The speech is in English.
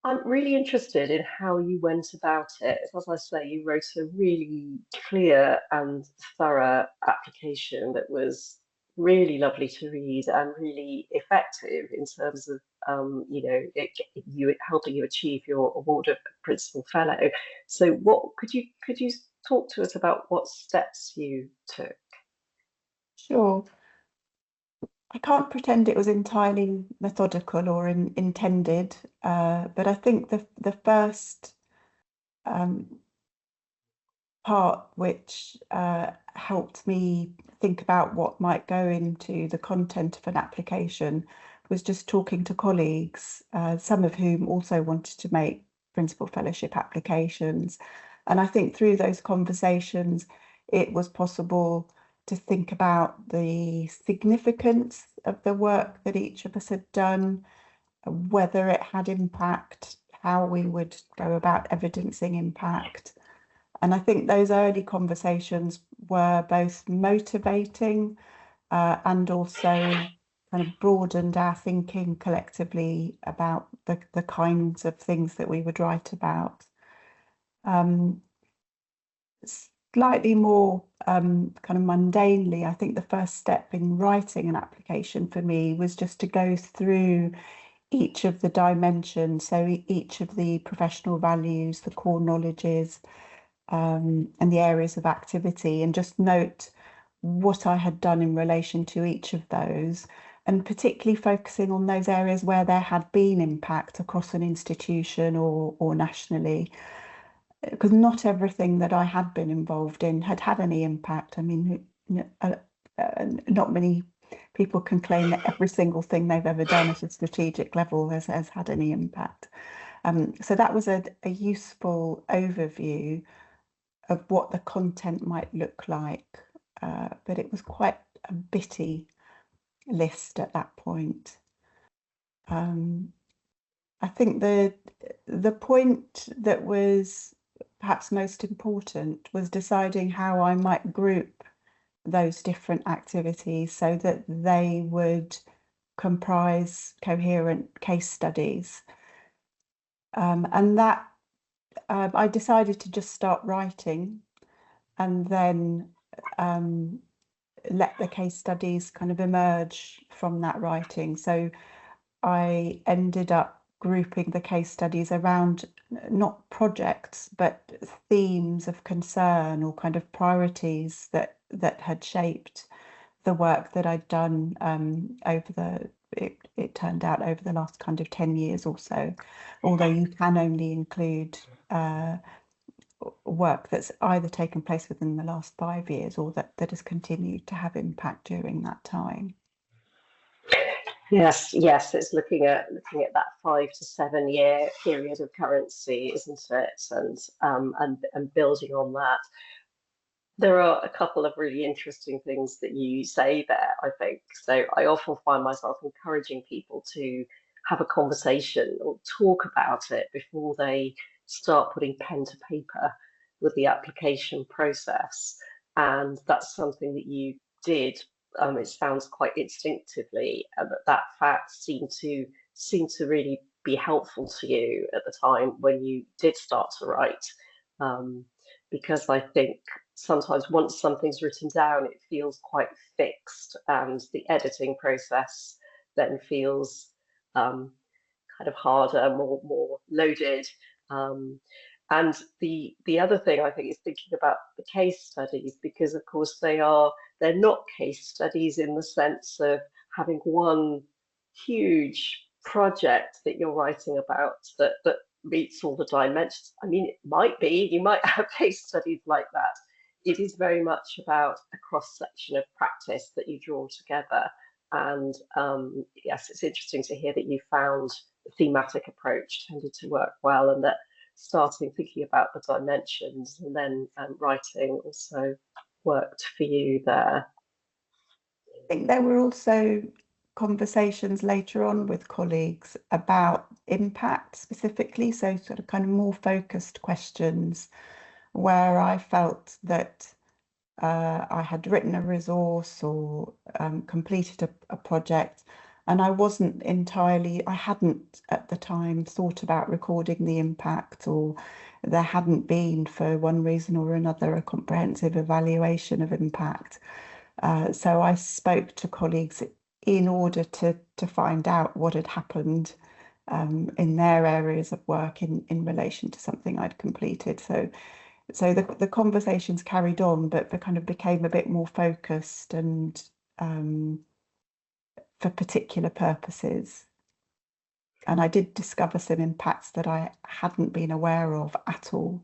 I'm really interested in how you went about it. As I say, you wrote a really clear and thorough application that was really lovely to read and really effective in terms of, you helping you achieve your award of principal fellow. So, what could you talk to us about what steps you took? Sure. I can't pretend it was entirely methodical or intended, but I think the first um, part which helped me think about what might go into the content of an application was just talking to colleagues, some of whom also wanted to make principal fellowship applications. And I think through those conversations, it was possible to think about the significance of the work that each of us had done, whether it had impact, how we would go about evidencing impact. And I think those early conversations were both motivating and also kind of broadened our thinking collectively about the kinds of things that we would write about. Um, Slightly more kind of mundanely, I think the first step in writing an application for me was just to go through each of the dimensions, so each of the professional values, the core knowledges, and the areas of activity, and just note what I had done in relation to each of those, and particularly focusing on those areas where there had been impact across an institution or nationally, because not everything that I had been involved in had had any impact. I mean, not many people can claim that every single thing they've ever done at a strategic level has had any impact. So that was a useful overview of what the content might look like, but it was quite a bitty list at that point. I think the point that was perhaps most important was deciding how I might group those different activities so that they would comprise coherent case studies. And that I decided to just start writing and then let the case studies kind of emerge from that writing. So I ended up grouping the case studies around not projects, but themes of concern or kind of priorities that had shaped the work that I'd done it turned out over the last kind of 10 years or so, although you can only include work that's either taken place within the last 5 years or that has continued to have impact during that time. Yes, yes, it's looking at that 5 to 7 year period of currency, isn't it? And building on that. There are a couple of really interesting things that you say there, I think. So I often find myself encouraging people to have a conversation or talk about it before they start putting pen to paper with the application process. And that's something that you did. It sounds quite instinctively, and that fact seemed to really be helpful to you at the time when you did start to write. Um, because I think sometimes once something's written down, it feels quite fixed, and the editing process then feels kind of harder, more loaded. Um, and the other thing I think is thinking about the case studies, because of course they're not case studies in the sense of having one huge project that you're writing about that meets all the dimensions. I mean, it might be, you might have case studies like that. It is very much about a cross section of practice that you draw together. And yes, it's interesting to hear that you found the thematic approach tended to work well, and that starting thinking about the dimensions and then writing also worked for you there. I think there were also conversations later on with colleagues about impact specifically, so sort of kind of more focused questions where I felt that I had written a resource or completed a project, And I wasn't entirely, I hadn't at the time thought about recording the impact, or there hadn't been, for one reason or another, a comprehensive evaluation of impact. So I spoke to colleagues in order to find out what had happened in their areas of work in relation to something I'd completed. So the conversations carried on, but they kind of became a bit more focused and for particular purposes. And I did discover some impacts that I hadn't been aware of at all.